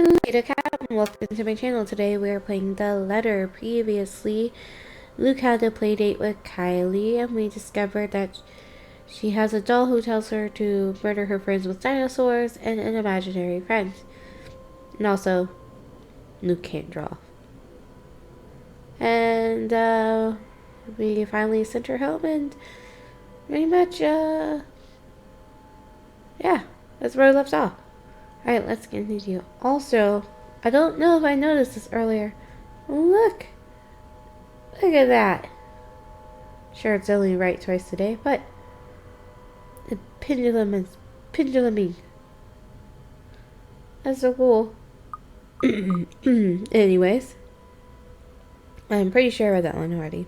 Hello Cat, and welcome to my channel. Today we are playing The Letter. Previously, Luke had a play date with Kylie, and we discovered that she has a doll who tells her to murder her friends with dinosaurs and an imaginary friend. And also, Luke can't draw. And we finally sent her home, and pretty much, yeah, that's where we left off. Alright, let's continue. Also, I don't know if I noticed this earlier. Look! Look at that! Sure, it's only right twice a day, but the pendulum is penduluming. That's so cool. Anyways, I'm pretty sure I read that one already.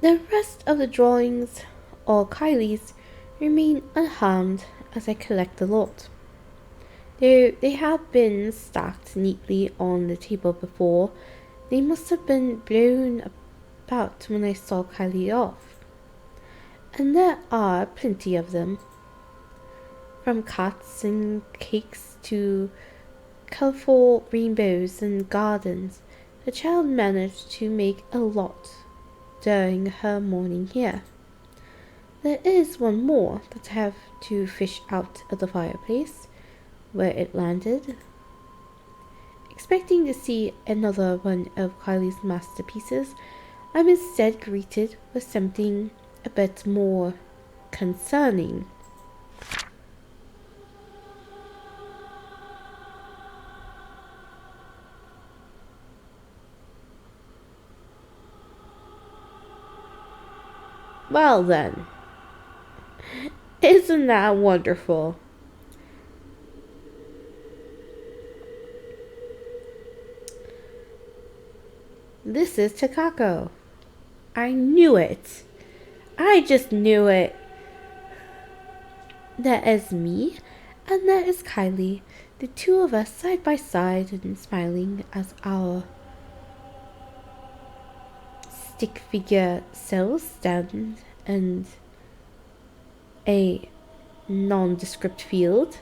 The rest of the drawings, all Kylie's, remain unharmed as I collect the lot. They have been stacked neatly on the table before. They must have been blown about when I saw Kylie off. And there are plenty of them. From cats and cakes to colorful rainbows and gardens, the child managed to make a lot during her morning here. There is one more that I have to fish out of the fireplace, where it landed. Expecting to see another one of Kylie's masterpieces, I'm instead greeted with something a bit more concerning. Well then, isn't that wonderful? This is Takako. I knew it. I just knew it. That is me, and that is Kylie, the two of us side by side and smiling as our stick figure selves stand in a nondescript field.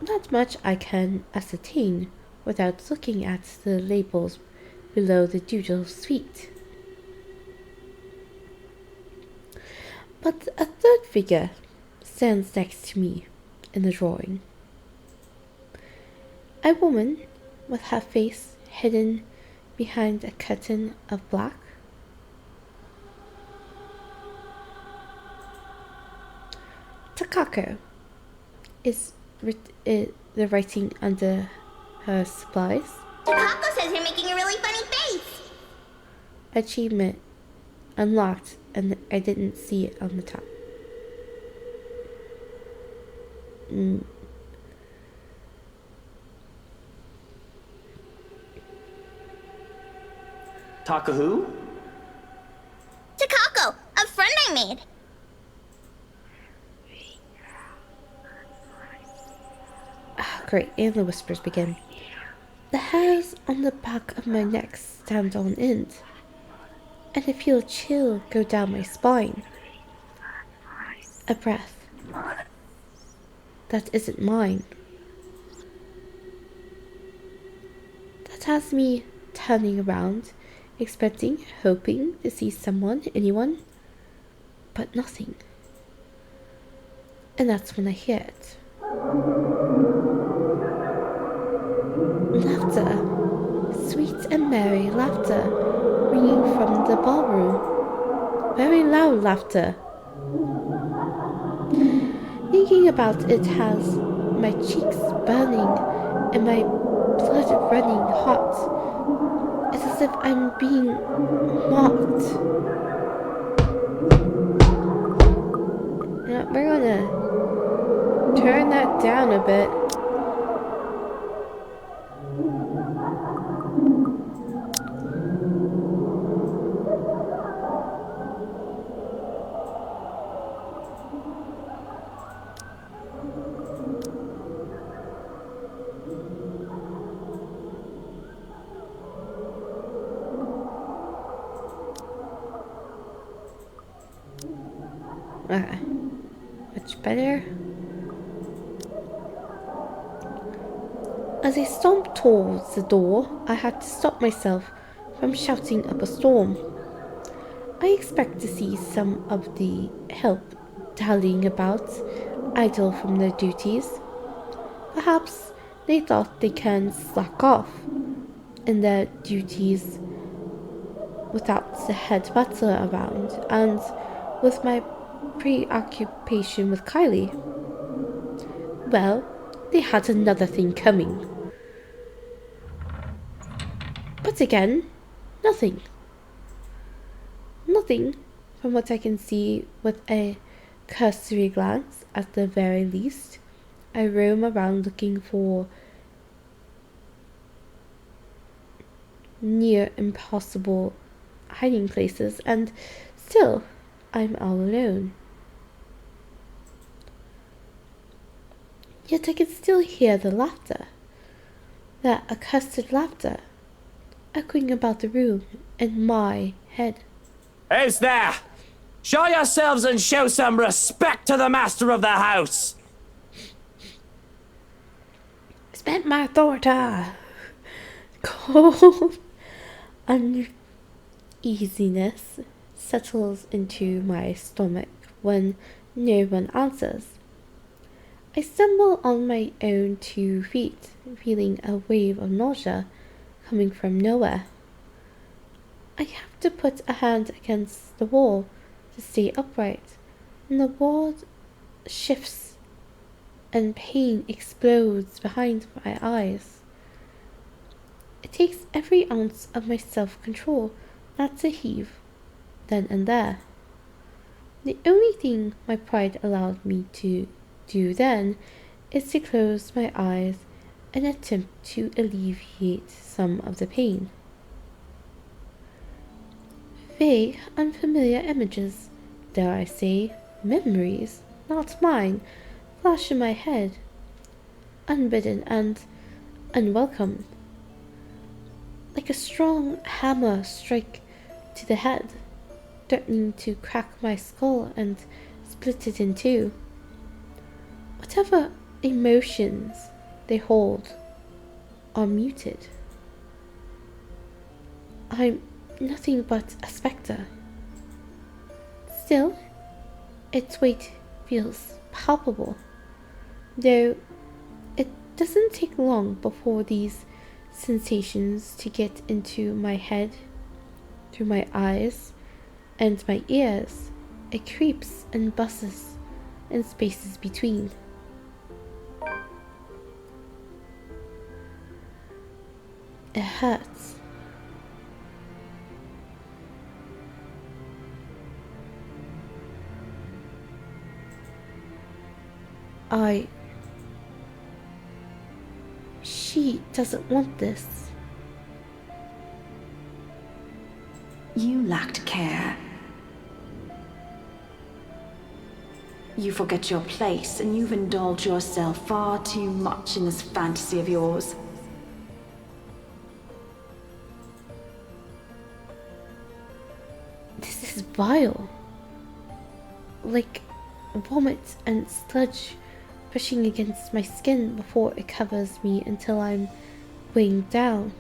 Not much I can ascertain without looking at the labels below the doodle's feet. But a third figure stands next to me in the drawing. A woman with her face hidden behind a curtain of black. Takako is the writing under her supplies. Takako says you're making a really funny face. Achievement unlocked, and I didn't see it on the top. Taka who? Takako, a friend I made. Great, and the whispers begin. The hairs on the back of my neck stand on end, and I feel a chill go down my spine. A breath that isn't mine. That has me turning around, expecting, hoping to see someone, anyone, but nothing. And that's when I hear it. Laughter, sweet and merry laughter, ringing from the ballroom. Very loud laughter. Thinking about it has my cheeks burning and my blood running hot. It's as if I'm being mocked. Now we're gonna turn that down a bit. Okay. Much better. As I stomped towards the door, I had to stop myself from shouting up a storm. I expect to see some of the help dallying about, idle from their duties. Perhaps they thought they can slack off in their duties without the head butler around and with my preoccupation with Kylie. Well, they had another thing coming. But again, nothing. Nothing from what I can see with a cursory glance at the very least. I roam around looking for near impossible hiding places, and still I'm all alone. Yet I can still hear the laughter, that accursed laughter, echoing about the room in my head. Who's there? Show yourselves and show some respect to the master of the house! Spent my authority. Cold uneasiness settles into my stomach when no one answers. I stumble on my own 2 feet, feeling a wave of nausea coming from nowhere. I have to put a hand against the wall to stay upright, and the wall shifts and pain explodes behind my eyes. It takes every ounce of my self-control not to heave then and there. The only thing my pride allowed me to do then is to close my eyes and attempt to alleviate some of the pain. Vague, unfamiliar images, dare I say, memories, not mine, flash in my head, unbidden and unwelcome. Like a strong hammer strike to the head, threatening to crack my skull and split it in two. Whatever emotions they hold are muted. I'm nothing but a spectre. Still, its weight feels palpable, though it doesn't take long before these sensations to get into my head, through my eyes and my ears. It creeps and buzzes in spaces between. It hurts. She doesn't want this. You lacked care. You forget your place, and you've indulged yourself far too much in this fantasy of yours. This is vile. Like vomit and sludge pushing against my skin before it covers me until I'm weighed down.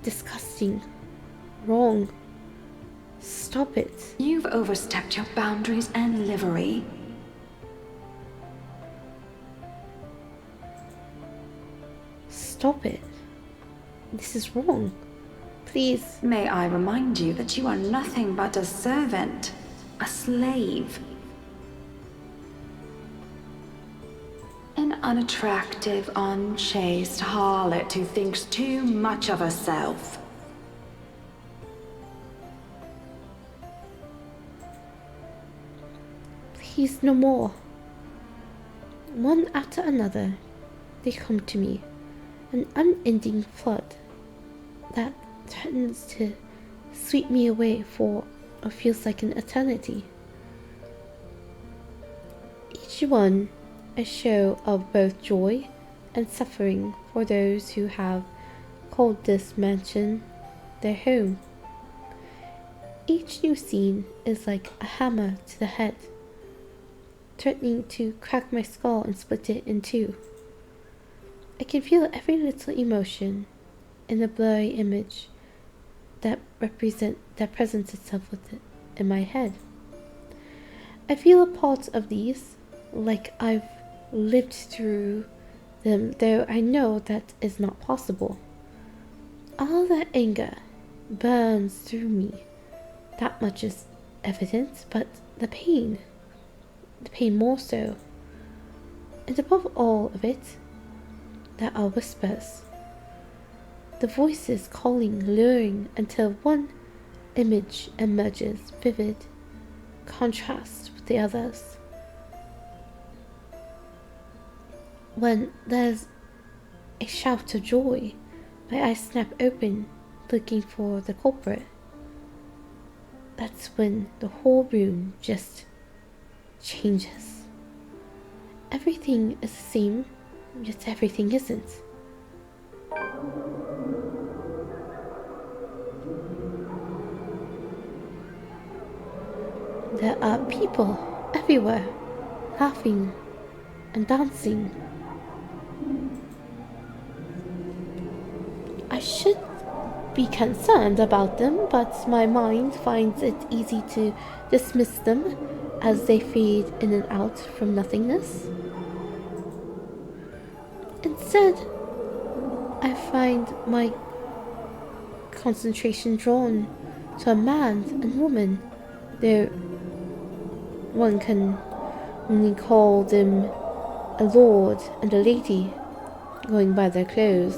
Disgusting. Wrong. Stop it. You've overstepped your boundaries and livery. Stop it. This is wrong. Please. May I remind you that you are nothing but a servant, a slave. An unattractive, unchaste harlot who thinks too much of herself. Please, no more. One after another, they come to me, an unending flood that threatens to sweep me away for what feels like an eternity. Each one a show of both joy and suffering for those who have called this mansion their home. Each new scene is like a hammer to the head, threatening to crack my skull and split it in two. I can feel every little emotion in the blurry image that presents itself in my head. I feel a part of these, like I've lived through them, though I know that is not possible. All that anger burns through me. That much is evident, but the pain more so. And above all of it, there are whispers. The voices calling, luring, until one image emerges, vivid, contrast with the others. When there's a shout of joy, my eyes snap open, looking for the culprit. That's when the whole room just changes. Everything is the same, yet everything isn't. There are people everywhere, laughing and dancing. I should be concerned about them, but my mind finds it easy to dismiss them as they fade in and out from nothingness. Instead, I find my concentration drawn to a man and woman, though one can only call them a lord and a lady, going by their clothes.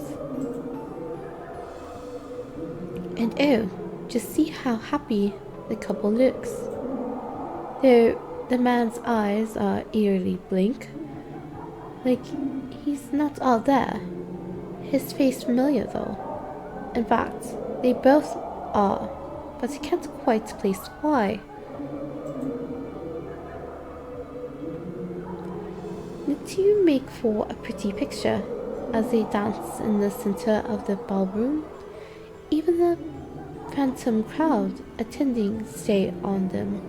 And oh, just see how happy the couple looks. Though the man's eyes are eerily blank, like he's not all there. His face familiar though. In fact, they both are, but I can't quite place why. The two make for a pretty picture as they dance in the center of the ballroom. Even the phantom crowd attention stay on them.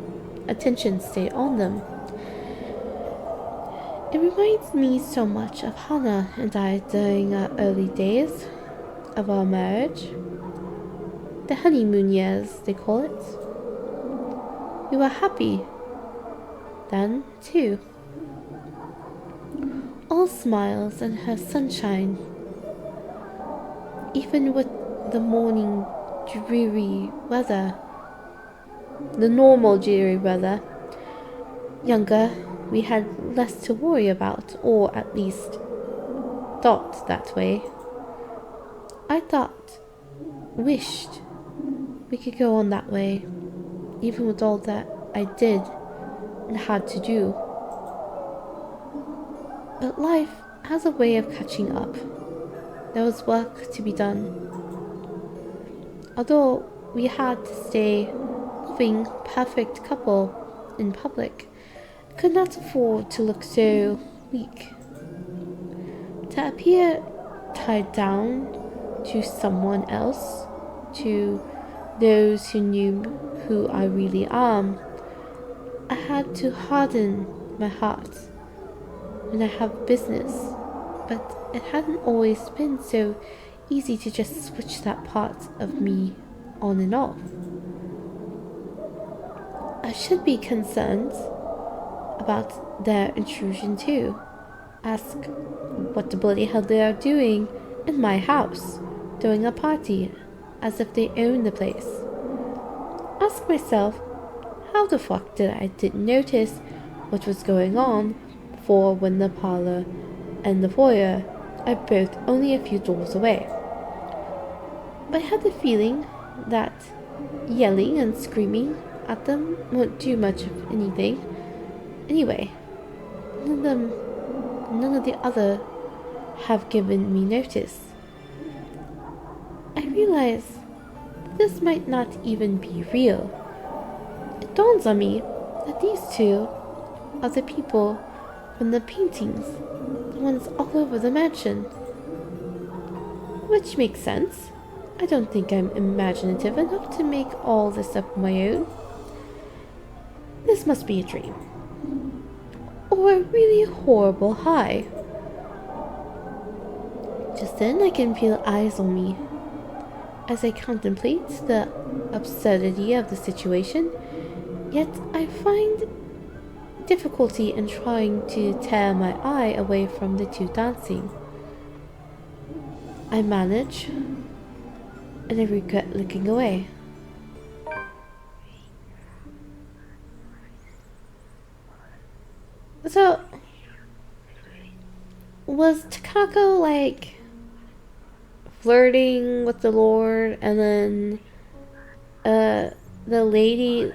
It reminds me so much of Hannah and I during our early days of our marriage. The honeymoon years, they call it. We were happy then, too. All smiles and her sunshine. Even with the morning dreary weather, the normal dreary weather. Younger, we had less to worry about, or at least thought that way. I wished we could go on that way, even with all that I did and had to do. But life has a way of catching up. There was work to be done. Although we had to stay loving, perfect couple in public, I could not afford to look so weak. To appear tied down to someone else, to those who knew who I really am, I had to harden my heart when I have business, but it hadn't always been so easy to just switch that part of me on and off. I should be concerned about their intrusion too. Ask what the bloody hell they are doing in my house, throwing a party as if they own the place. Ask myself, how the fuck didn't notice what was going on before when the parlor and the foyer are both only a few doors away. But I had the feeling that yelling and screaming at them won't do much of anything. Anyway, none of the other have given me notice. I realize this might not even be real. It dawns on me that these two are the people from the paintings, the ones all over the mansion. Which makes sense. I don't think I'm imaginative enough to make all this up on my own. This must be a dream. Or a really horrible high. Just then I can feel eyes on me. As I contemplate the absurdity of the situation, yet I find difficulty in trying to tear my eye away from the two dancing. I manage, and I regret looking away. So, was Takako like flirting with the Lord, and then the lady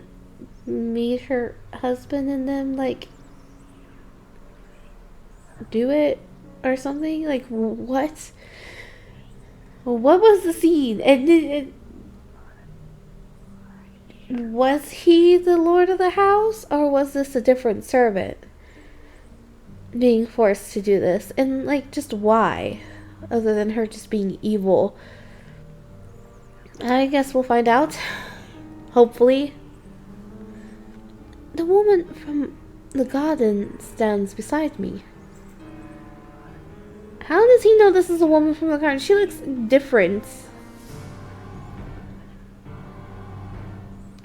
made her husband and them like do it or something? Like, what? What was the scene? And was he the lord of the house, or was this a different servant being forced to do this? And like, just why, other than her just being evil? I guess we'll find out, hopefully. The woman from the garden stands beside me. How does he know this is a woman from the garden? She looks different.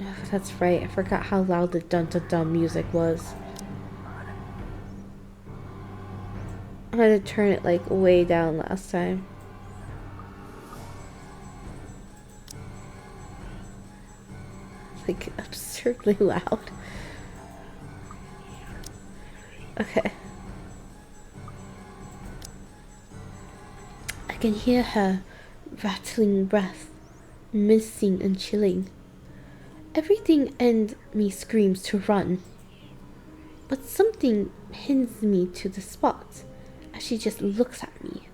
Oh, that's right, I forgot how loud the dun-dun-dun music was. I had to turn it like way down last time. Like absurdly loud. Okay. I can hear her rattling breath, mincing and chilling. Everything in me screams to run, but something pins me to the spot as she just looks at me,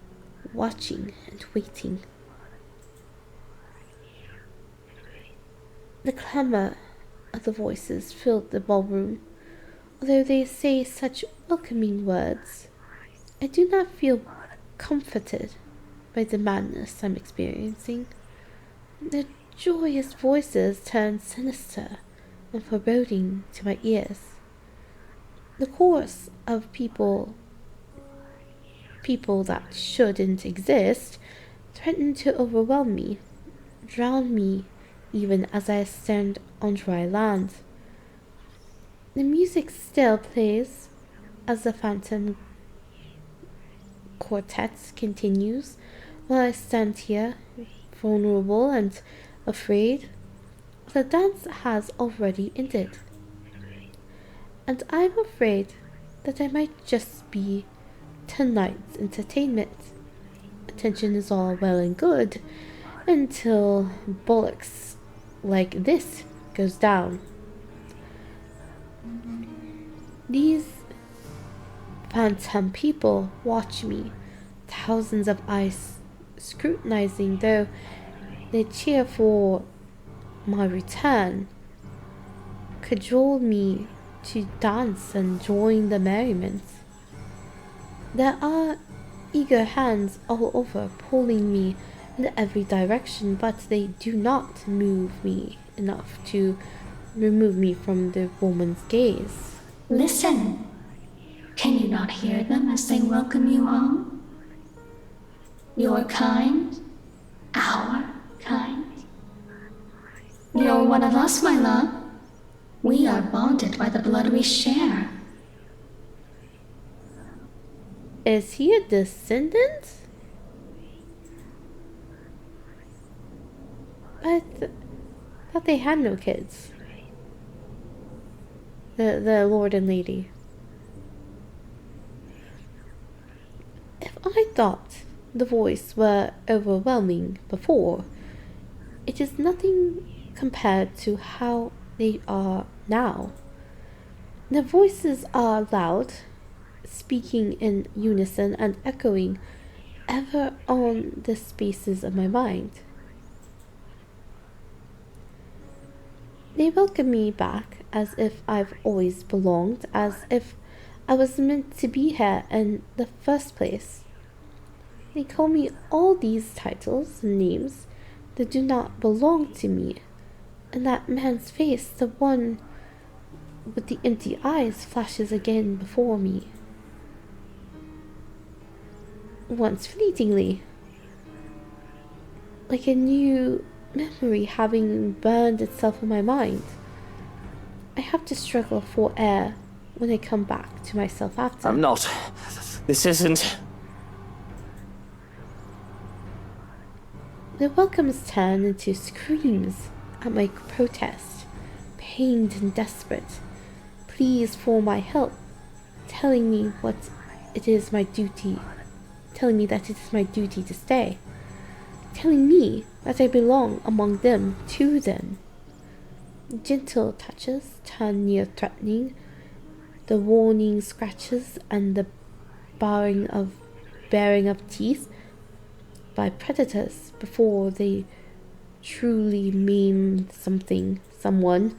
watching and waiting. The clamor of the voices filled the ballroom. Although they say such welcoming words, I do not feel comforted by the madness I'm experiencing. The joyous voices turn sinister and foreboding to my ears. The chorus of people that shouldn't exist threaten to overwhelm me, drown me even as I stand on dry land. The music still plays as the phantom quartet continues while I stand here, vulnerable and afraid. The dance has already ended, and I'm afraid that I might just be tonight's entertainment. Attention is all well and good until bollocks like this goes down. These phantom people watch me, thousands of eyes scrutinizing, though they cheer for my return, cajole me to dance and join the merriment. There are eager hands all over, pulling me in every direction, but they do not move me enough to remove me from the woman's gaze. Listen! Can you not hear them as they welcome you home? Your kind, our kind. You're one of us, my love. We are bonded by the blood we share. Is he a descendant? I thought they had no kids. The lord and lady. If I thought the voice were overwhelming before, it is nothing compared to how they are now. The voices are loud, speaking in unison and echoing ever on the spaces of my mind. They welcome me back as if I've always belonged, as if I was meant to be here in the first place. They call me all these titles and names that do not belong to me, and that man's face, the one with the empty eyes, flashes again before me. Once fleetingly, like a new memory having burned itself in my mind. I have to struggle for air when I come back to myself after. I'm not. This isn't. The welcomes turn into screams at my protest, pained and desperate, pleas for my help, telling me that it is my duty to stay, telling me that I belong among them, to them. Gentle touches turn near threatening, the warning scratches and the baring of teeth by predators before they truly mean someone.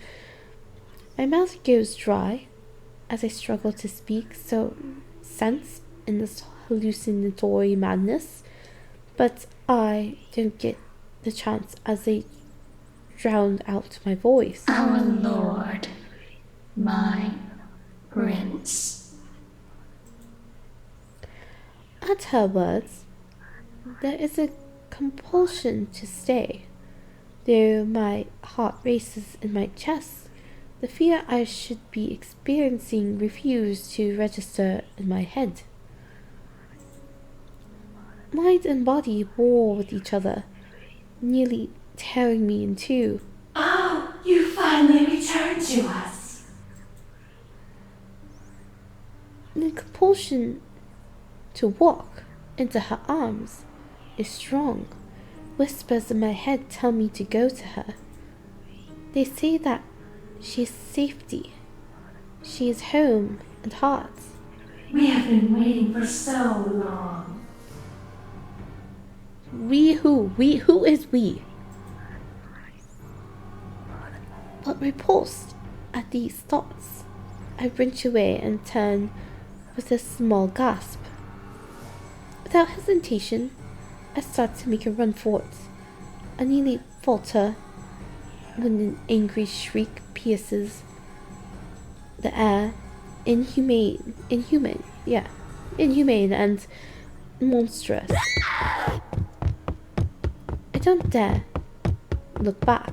My mouth goes dry as I struggle to speak, so sense in this hallucinatory madness, but I don't get the chance as they drown out my voice. Our lord, my prince. At her words, there is a compulsion to stay. Though my heart races in my chest, the fear I should be experiencing refused to register in my head. Mind and body war with each other, nearly tearing me in two. Oh, you finally returned to us. The compulsion to walk into her arms is strong. Whispers in my head tell me to go to her. They say that she is safety. She is home and heart. We have been waiting for so long. We who? Who is we? But repulsed at these thoughts, I wrench away and turn with a small gasp. Without hesitation, I start to make a run for it. I nearly falter when an angry shriek pierces the air, inhumane and monstrous. I don't dare look back.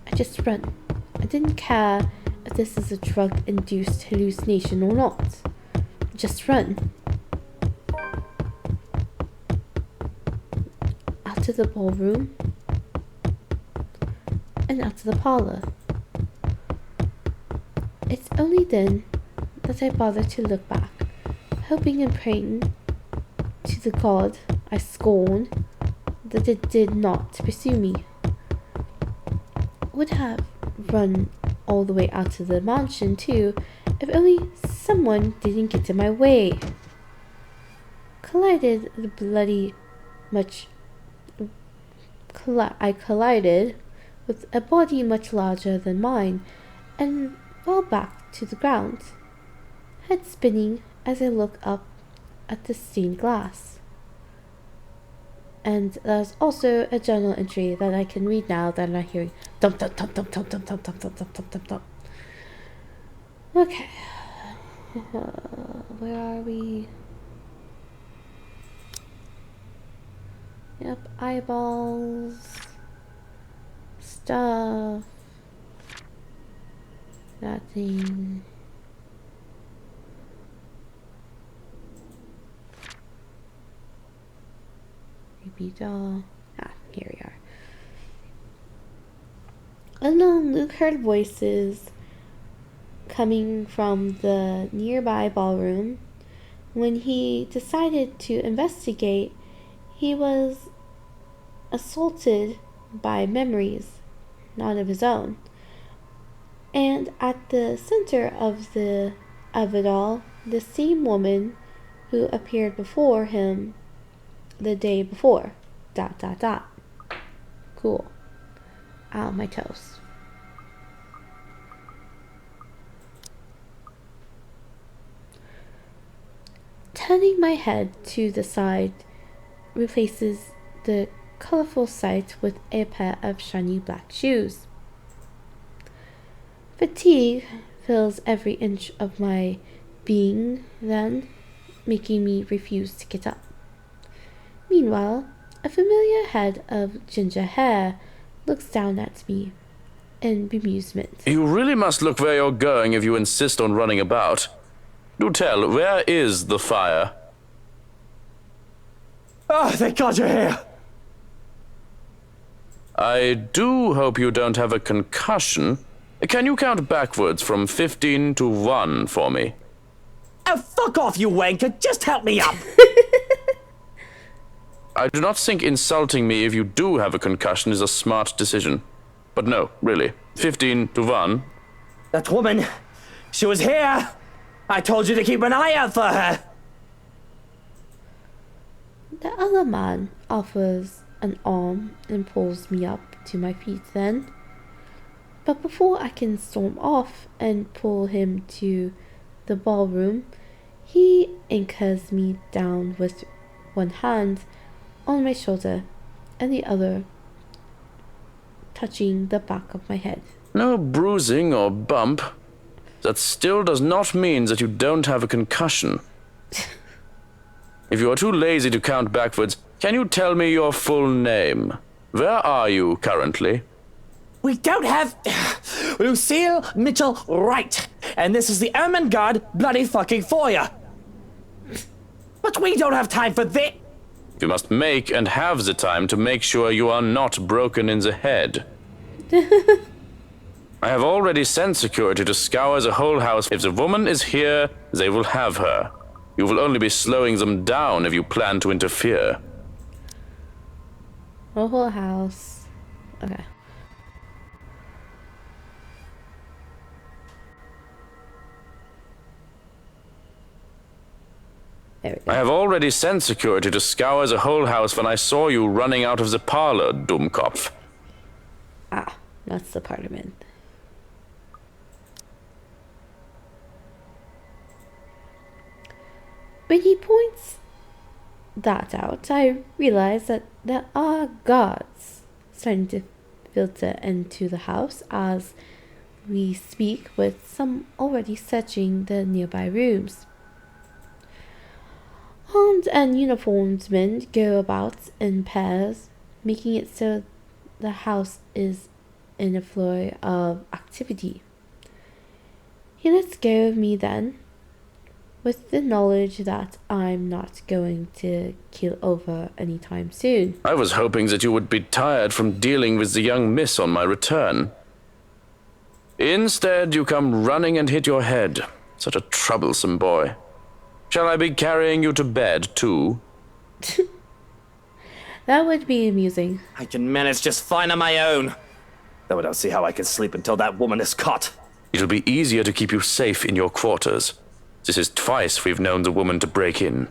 I just run. I didn't care if this is a drug-induced hallucination or not. Just run. Out to the ballroom and out to the parlor. It's only then that I bother to look back, hoping and praying to the God I scorn that it did not pursue me. Would have run all the way out to the mansion too, if only someone didn't get in my way. I collided with a body much larger than mine and fell back to the ground, head spinning as I look up at the stained glass. And there's also a journal entry that I can read now that I'm not hearing thump thump thump thump thump thump thump thump thump thump thump thump thump. Okay. Where are we? Yep, eyeballs. Stuff. Nothing. Creepy doll. Here we are. Alone, Luke heard voices coming from the nearby ballroom. When he decided to investigate, he was assaulted by memories, not of his own. And at the center of it all, the same woman who appeared before him the day before. ... Cool. Ow, my toes. Turning my head to the side replaces the colorful sight with a pair of shiny black shoes. Fatigue fills every inch of my being then, making me refuse to get up. Meanwhile, a A familiar head of ginger hair looks down at me in bemusement. You really must look where you're going if you insist on running about. Do tell, where is the fire? Oh, thank God you're here. I do hope you don't have a concussion. Can you count backwards from 15 to 1 for me? Oh, fuck off, you wanker. Just help me up. I do not think insulting me if you do have a concussion is a smart decision. But no, really. 15 to 1. That woman, she was here. I told you to keep an eye out for her. The other man offers an arm and pulls me up to my feet then. But before I can storm off and pull him to the ballroom, he anchors me down with one hand on my shoulder and the other touching the back of my head. No bruising or bump. That still does not mean that you don't have a concussion. If you are too lazy to count backwards, can you tell me your full name? Where are you currently? We don't have Lucille Mitchell Wright, and this is the Ermengarde bloody fucking foyer. But we don't have time for this. You must make and have the time to make sure you are not broken in the head. I have already sent security to scour the whole house. If the woman is here, they will have her. You will only be slowing them down if you plan to interfere. The whole house. Okay. There we go. I have already sent security to scour the whole house when I saw you running out of the parlor, Dummkopf. Ah, that's the apartment. When he points that out, I realize that there are guards starting to filter into the house as we speak, with some already searching the nearby rooms. Armed and uniformed men go about in pairs, making it so the house is in a flurry of activity. He lets go of me then, with the knowledge that I'm not going to keel over anytime soon. I was hoping that you would be tired from dealing with the young miss on my return. Instead, you come running and hit your head. Such a troublesome boy. Shall I be carrying you to bed, too? That would be amusing. I can manage just fine on my own. Though I don't see how I can sleep until that woman is caught. It'll be easier to keep you safe in your quarters. This is twice we've known the woman to break in.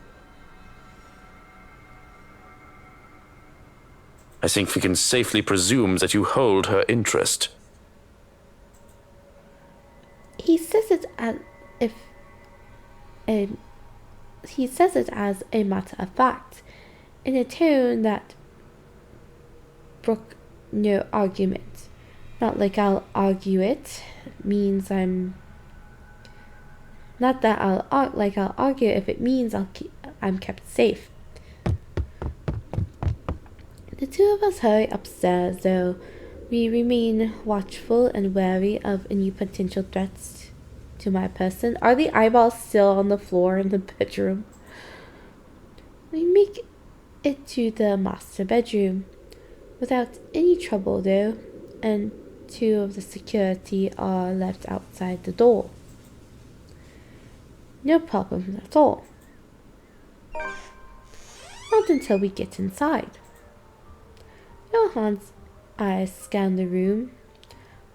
I think we can safely presume that you hold her interest. He says it as if he says it as a matter of fact, in a tone that brook no argument. Not like I'll argue it means I'm. Not that I'll argue if it means I'm kept safe. The two of us hurry upstairs, though we remain watchful and wary of any potential threats to my person. Are the eyeballs still on the floor in the bedroom? We make it to the master bedroom without any trouble, though, and two of the security are left outside the door. No problem at all. Not until we get inside. Johan's eyes scan the room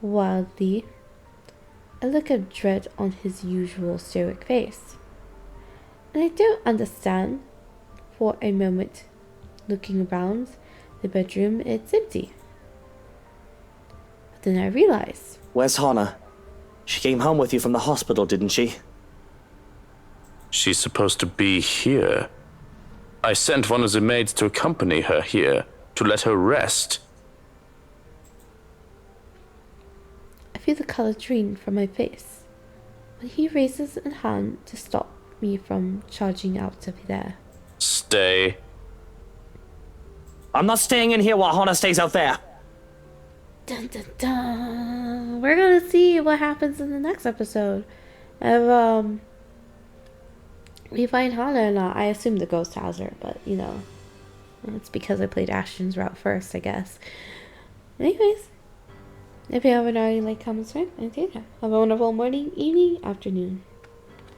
wildly, a look of dread on his usual stoic face. And I don't understand. For a moment, looking around the bedroom, it's empty. But then I realize. Where's Hannah? She came home with you from the hospital, didn't she? She's supposed to be here. I sent one of the maids to accompany her here, to let her rest. I feel the color drain from my face when he raises a hand to stop me from charging out of there. Stay. I'm not staying in here while Hana stays out there. Dun, dun, dun. We're gonna see what happens in the next episode. If we find Hana or not. I assume the ghost has her, but you know, it's because I played Ashton's route first, I guess. Anyways, if you haven't already, like, comment, subscribe, and have a wonderful morning, evening, afternoon.